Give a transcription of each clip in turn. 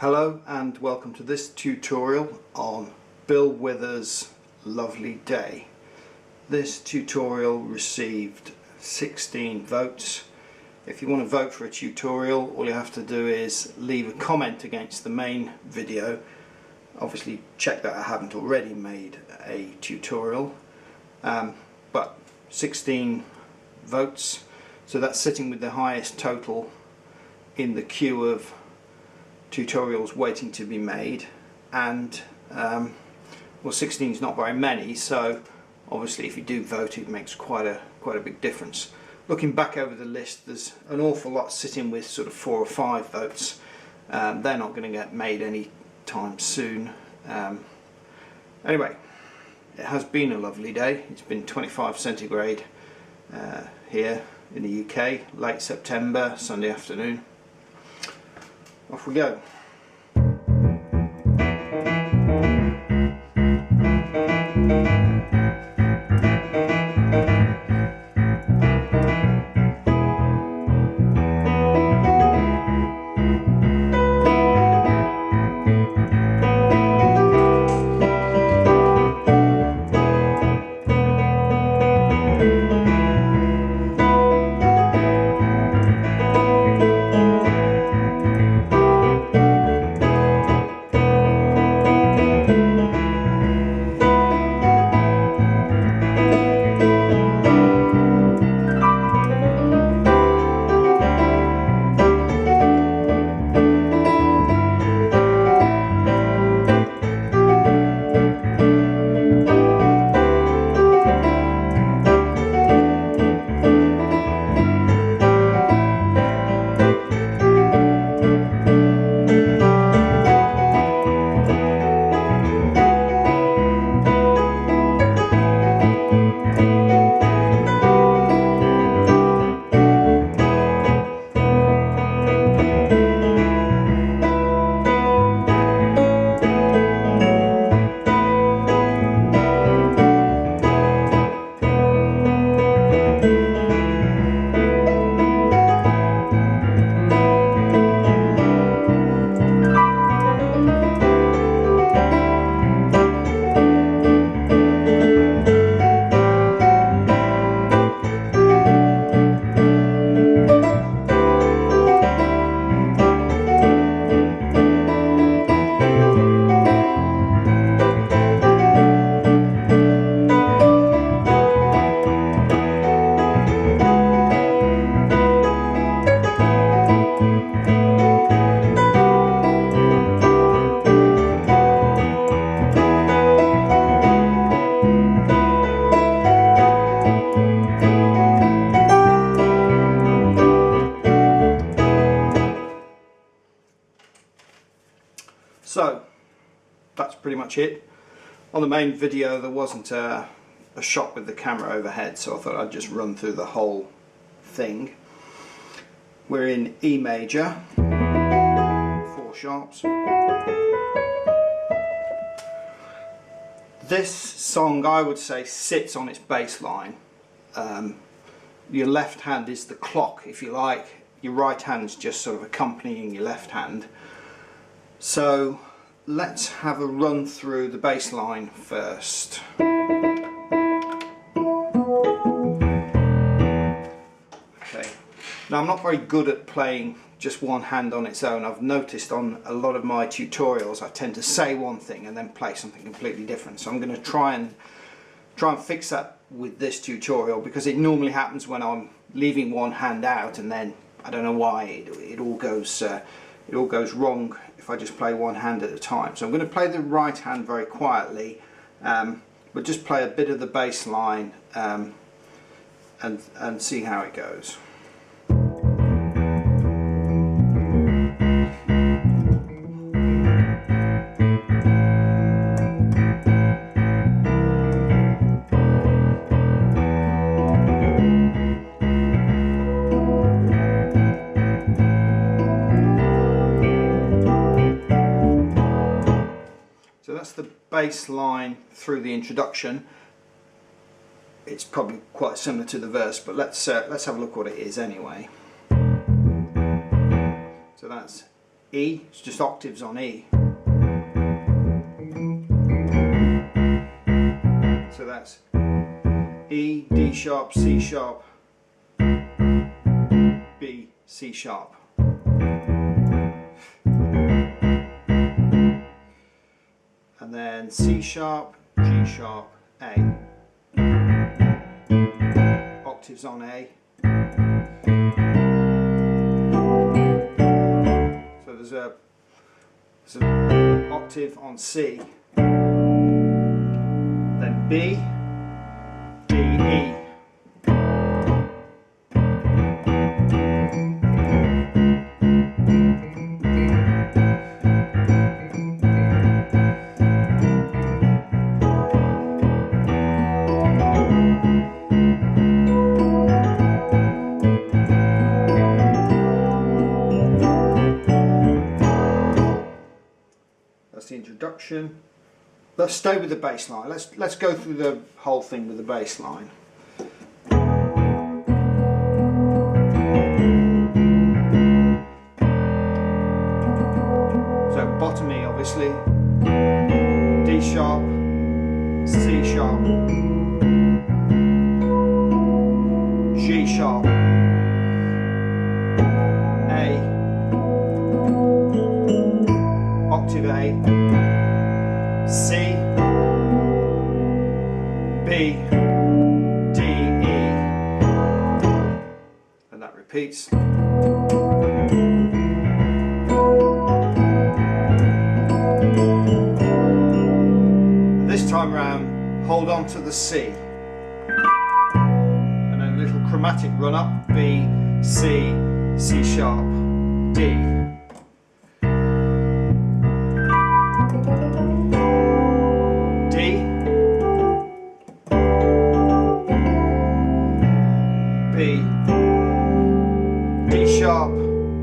Hello and welcome to this tutorial on Bill Withers' Lovely Day. This tutorial received 16 votes. If you want to vote for a tutorial, all you have to do is leave a comment against the main video. Obviously check that I haven't already made a tutorial, but 16 votes, so that's sitting with the highest total in the queue of tutorials waiting to be made. And well, 16 is not very many, so obviously if you do vote it makes quite a big difference. Looking back over the list, there's an awful lot sitting with sort of 4 or 5 votes. They're not going to get made any time soon. Anyway, it has been a lovely day. It's been 25 centigrade here in the UK, late September, Sunday afternoon. Off we go. So that's pretty much it. On the main video there wasn't a shot with the camera overhead, so I thought I'd just run through the whole thing. We're in E major, 4 sharps. This song, I would say, sits on its bass line. Your left hand is the clock, if you like. Your right hand's just sort of accompanying your left hand. So let's have a run through the bass line first. Okay. Now I'm not very good at playing just one hand on its own. I've noticed on a lot of my tutorials I tend to say one thing and then play something completely different. So I'm going to try and fix that with this tutorial, because it normally happens when I'm leaving one hand out and then I don't know why it all goes wrong if I just play one hand at a time. So I'm going to play the right hand very quietly, but just play a bit of the bass line and see how it goes. So that's the bass line through the introduction. It's probably quite similar to the verse, but let's have a look what it is anyway. So that's E, it's just octaves on E. So that's E, D sharp, C sharp, B, C sharp. And then C sharp, G sharp, A. Octaves on A. So there's an octave on C. Then B, D, E. That's the introduction. Let's stay with the bass line. Let's go through the whole thing with the bass line. So bottom E obviously, D sharp, C sharp, G sharp, A, octave A, C, B, D, E, and that repeats. This time round, hold on to the C, and then a little chromatic run up, B, C, C sharp, D. B, D sharp,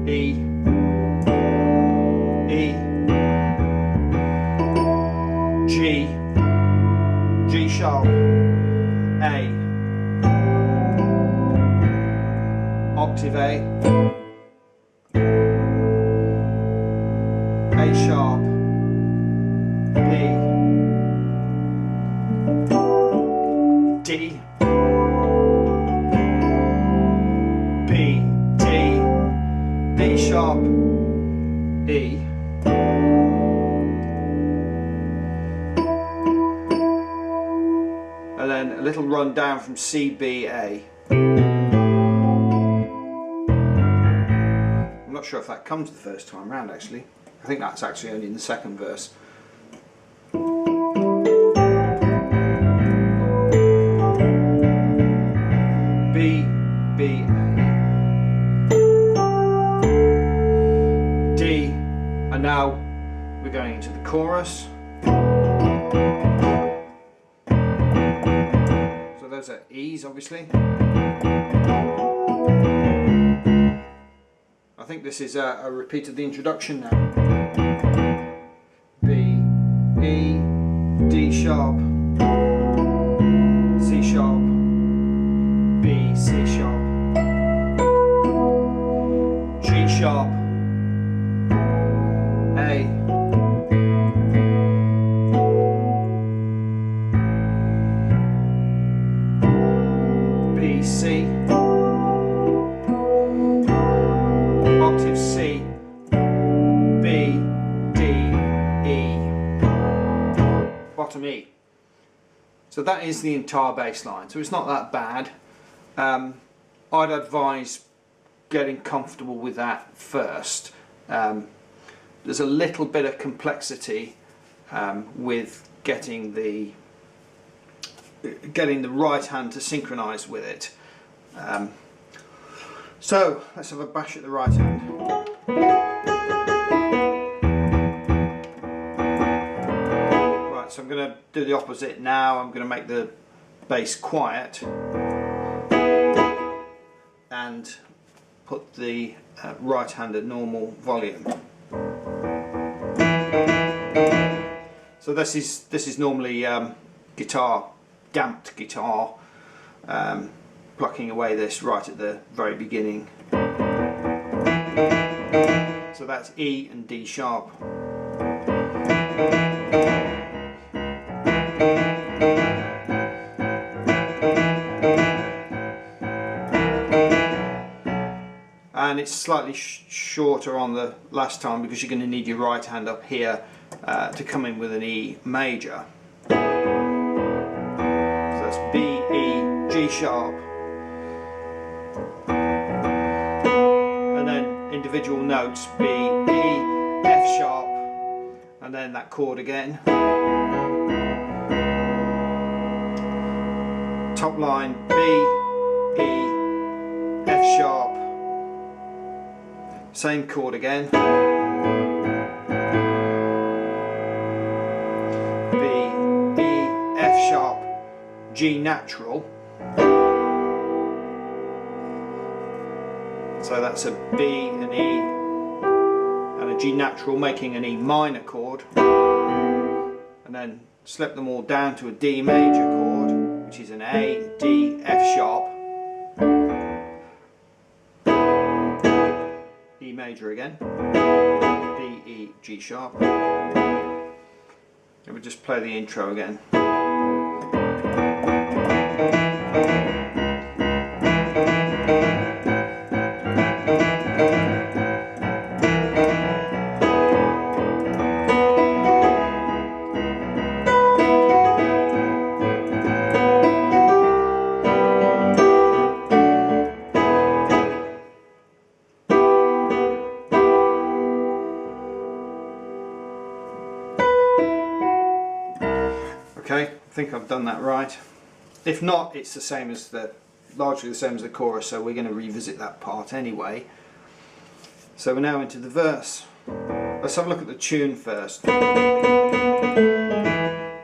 E, E, G, G sharp, A, octave A, A sharp, B, D, B, D, B sharp, E, and then a little run down from C, B, A. I'm not sure if that comes the first time round actually. I think that's actually only in the second verse. B, B, D, and now we're going into the chorus. So those are E's obviously. I think this is a repeat of the introduction now. B, E, D sharp, C sharp, B, C sharp, G sharp, A, B, C, octave C, B, D, E, bottom E. So that is the entire bass line, so it's not that bad. I'd advise getting comfortable with that first. There's a little bit of complexity with getting the right hand to synchronize with it. So let's have a bash at the right hand. Right, so I'm going to do the opposite now. I'm going to make the bass quiet and put the right hand at normal volume. So this is normally guitar, damped guitar, plucking away this right at the very beginning. So that's E and D sharp. And it's slightly shorter on the last time because you're going to need your right hand up here to come in with an E major. So that's B, E, G sharp. And then individual notes, B, E, F sharp, and then that chord again. Top line, B, E, F sharp. Same chord again. B, E, F sharp, G natural. So that's a B, an E, and a G natural, making an E minor chord. And then slip them all down to a D major chord, which is an A, D, F sharp. E major again, B, E, G sharp. And we'll just play the intro again. Okay, I think I've done that right. If not, it's the same as largely the same as the chorus, so we're going to revisit that part anyway. So we're now into the verse. Let's have a look at the tune first.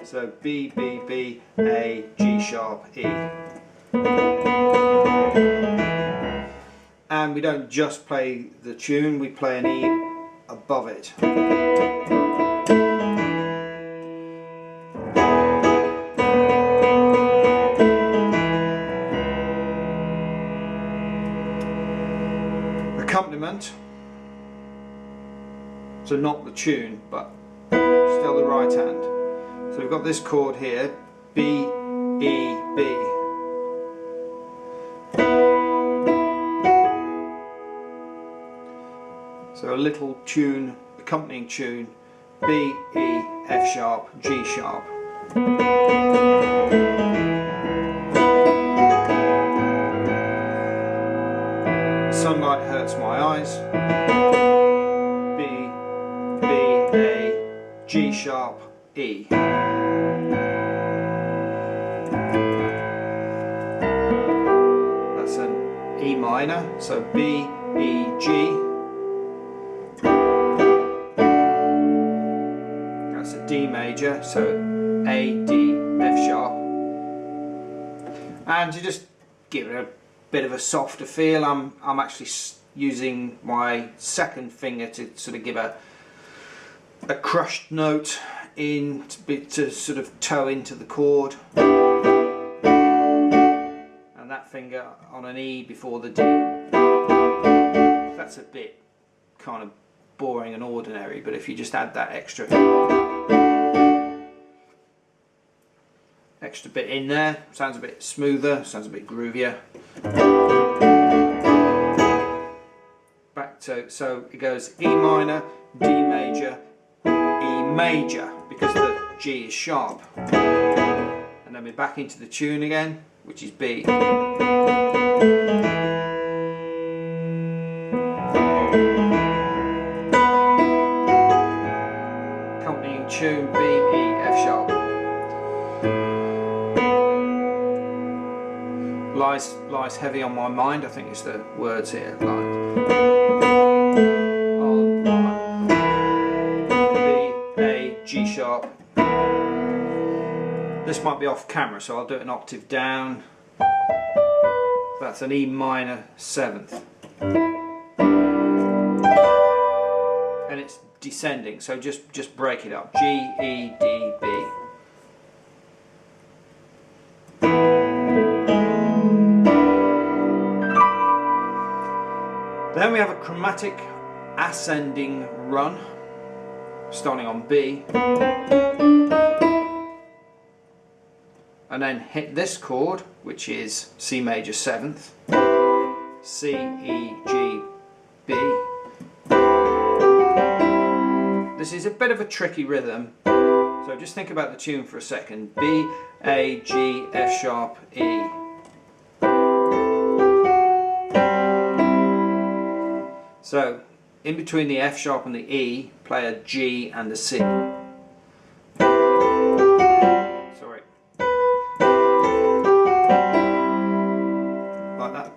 So B, B, B, A, G sharp, E. And we don't just play the tune, we play an E above it. Accompaniment, so not the tune but still the right hand. So we've got this chord here, B, E, B. So a little tune, accompanying tune, B, E, F sharp, G sharp. Sunlight hurts my eyes. B, B, A, G sharp, E. That's an E minor, so B, E, G. That's a D major, so A, D, F sharp. And you just give it a bit of a softer feel. I'm actually using my second finger to sort of give a crushed note in to sort of toe into the chord, and that finger on an E before the D. That's a bit kind of boring and ordinary, but if you just add that extra bit in there, sounds a bit smoother, sounds a bit groovier. Back to, so it goes E minor, D major, E major, because the G is sharp. And then we're back into the tune again, which is B. Accompanying tune, B, E, F sharp. Lies heavy on my mind, I think it's the words here. B, A, G sharp. This might be off camera, so I'll do it an octave down. That's an E minor 7th. And it's descending, so just break it up. G, E, D, B. Then we have a chromatic ascending run, starting on B, and then hit this chord, which is C major 7th, C, E, G, B. This is a bit of a tricky rhythm, so just think about the tune for a second. B, A, G, F sharp, E. So in between the F sharp and the E, play a G and a C. Sorry. Like that.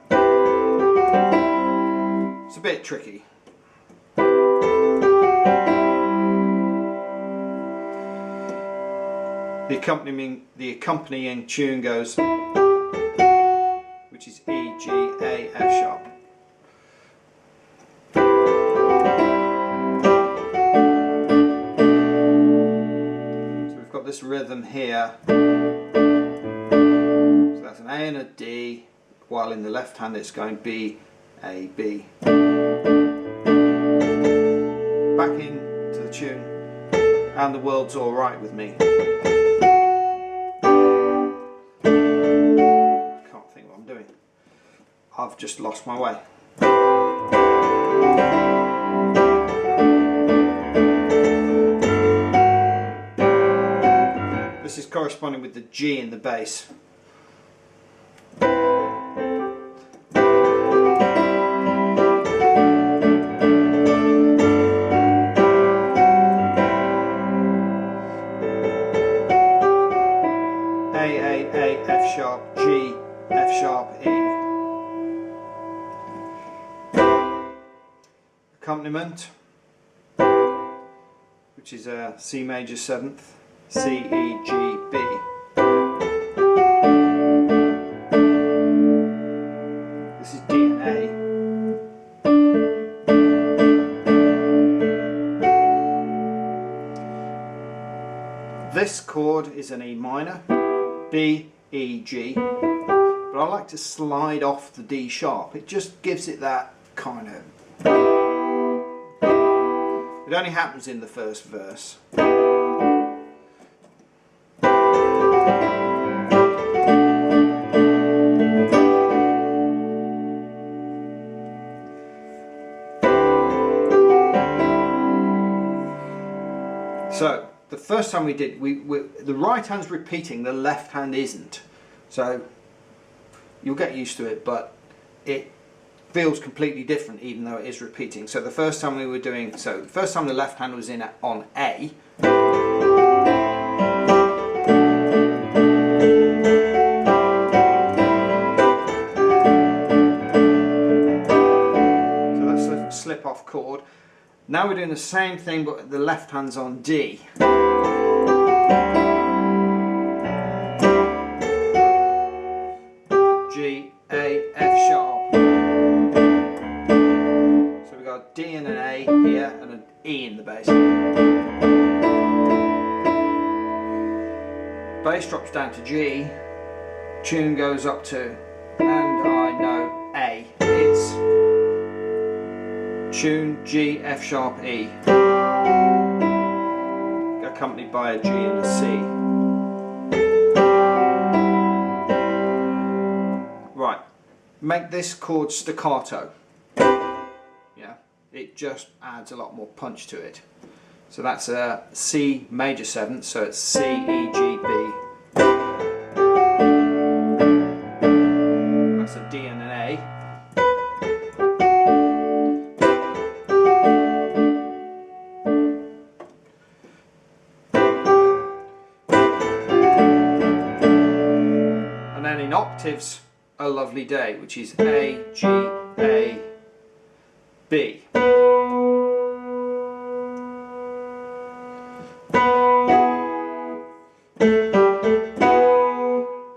It's a bit tricky. The accompanying tune goes, which is E, G, A, F sharp. So we've got this rhythm here. So that's an A and a D, while in the left hand it's going B, A, B. Back into the tune, and the world's alright with me. I've just lost my way. This is corresponding with the G in the bass. A, F sharp, G, F sharp, E. Accompaniment, which is a C major 7th, C, E, G, B. This is D and A. This chord is an E minor, B, E, G, but I like to slide off the D sharp. It just gives it that kind of... It only happens in the first verse. So the first time we did, the right hand's repeating, the left hand isn't. So you'll get used to it, but it feels completely different even though it is repeating. So the first time we were doing, so the first time the left hand was in on A, so that's a slip off chord. Now we're doing the same thing but the left hand's on D. G, A, F sharp. D and an A here and an E in the bass. Bass drops down to G, tune goes up to, and I know A. It's tune G, F sharp, E, accompanied by a G and a C. Right, make this chord staccato. It just adds a lot more punch to it. So that's a C major 7th, so it's C, E, G, B. That's a D and an A. And then in octaves, A Lovely Day, which is A, G, A, B.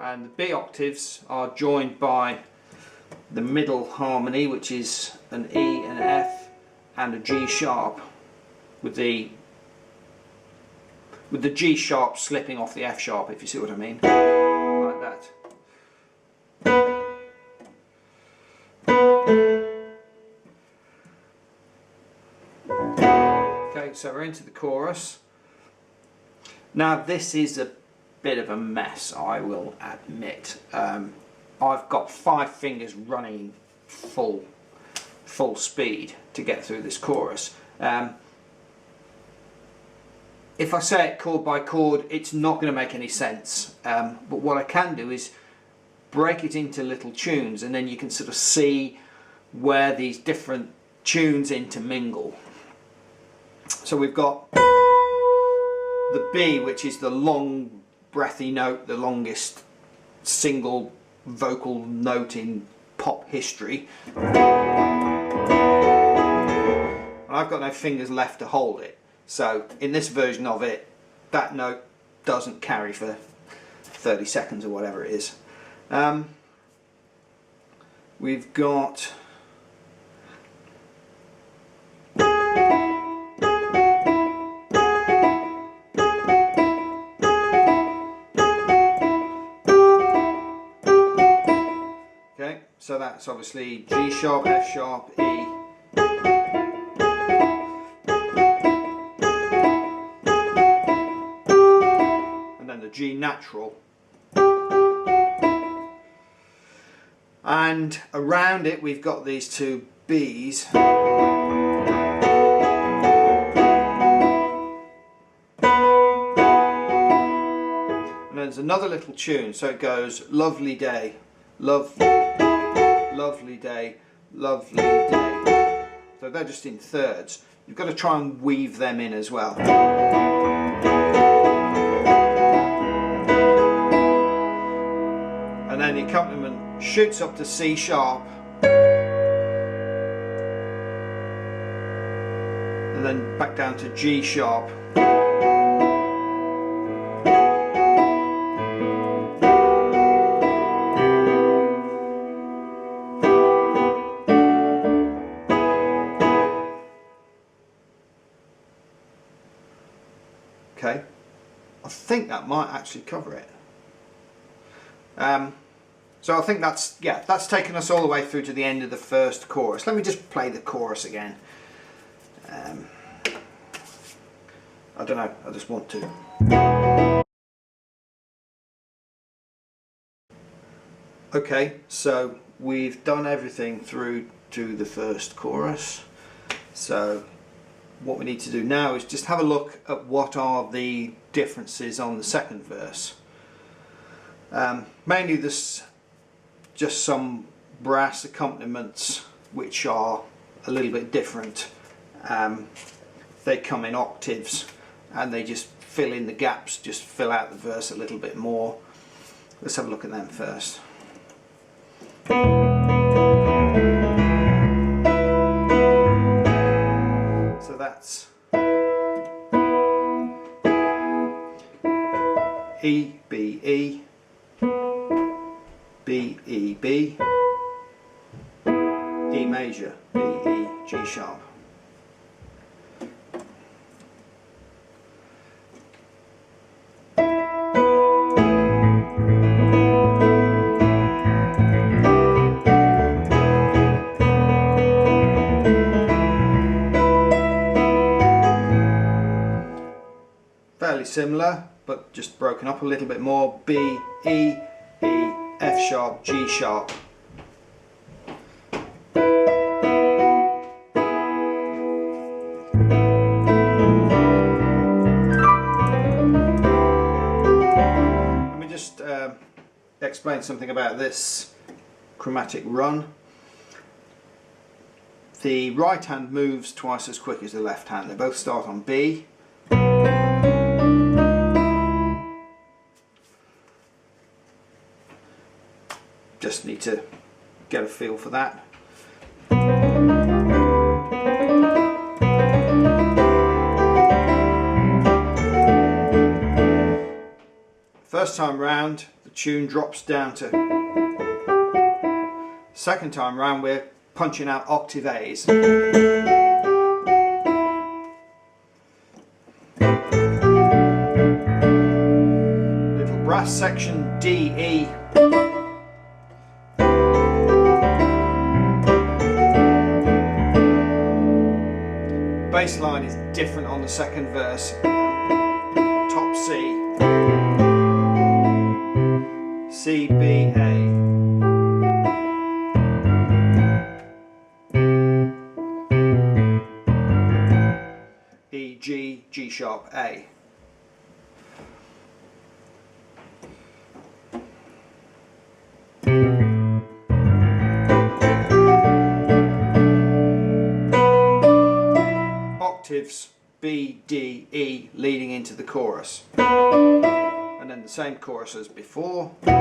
And the B octaves are joined by the middle harmony, which is an E and an F and a G sharp, with the G sharp slipping off the F sharp, if you see what I mean. Like that. Okay, so we're into the chorus. Now this is a bit of a mess, I will admit. I've got 5 fingers running full speed to get through this chorus. If I say it chord by chord, it's not going to make any sense. But what I can do is break it into little tunes, and then you can sort of see where these different tunes intermingle. So we've got the B, which is the long breathy note, the longest single vocal note in pop history. And I've got no fingers left to hold it. So in this version of it, that note doesn't carry for 30 seconds or whatever it is. We've got so that's obviously G sharp, F sharp, E. And then the G natural. And around it we've got these 2 B's. And there's another little tune, so it goes lovely day, lovely day, lovely day. So they're just in thirds. You've got to try and weave them in as well. And then the accompaniment shoots up to C sharp, and then back down to G sharp. Okay, I think that might actually cover it. So I think that's taken us all the way through to the end of the first chorus. Let me just play the chorus again. I don't know, I just want to. Okay, so we've done everything through to the first chorus. So what we need to do now is just have a look at what are the differences on the second verse. Mainly there's just some brass accompaniments which are a little bit different. They come in octaves and they just fill in the gaps, just fill out the verse a little bit more. Let's have a look at them first. So that's E, B, E, B, E, B, E major, B, E, G sharp. Fairly similar, but just broken up a little bit more. B, E, E, F sharp, G sharp. Let me just explain something about this chromatic run. The right hand moves twice as quick as the left hand. They both start on B. Just need to get a feel for that. First time round, the tune drops down to. Second time round, we're punching out octave A's. Little brass section D, E. Bass line is different on the second verse. Top C, C, B, A. E, G, G sharp, A. Octaves B, D, E leading into the chorus, and then the same chorus as before. And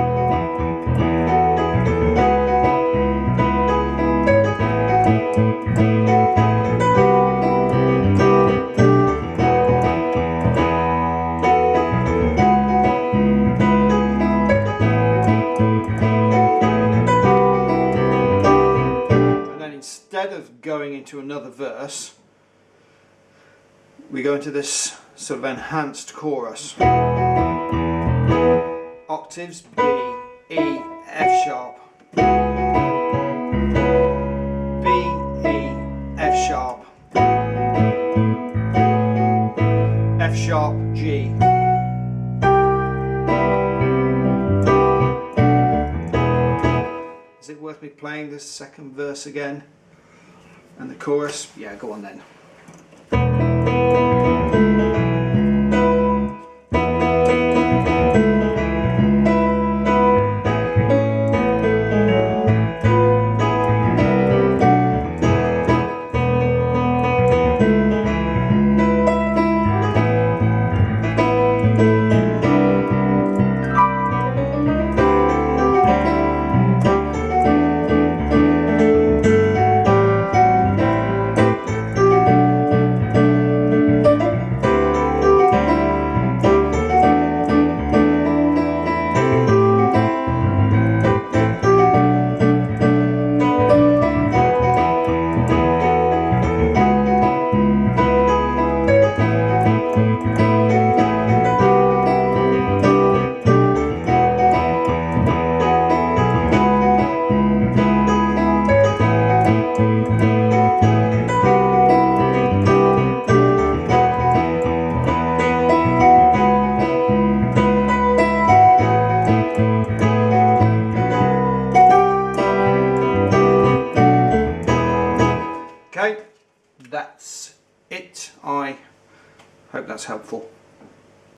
then instead of going into another verse, we go into this sort of enhanced chorus. Octaves B, E, F sharp, B, E, F sharp, F sharp, G. Is it worth me playing this second verse again and the chorus? Yeah, go on then. Okay, that's it. I hope that's helpful.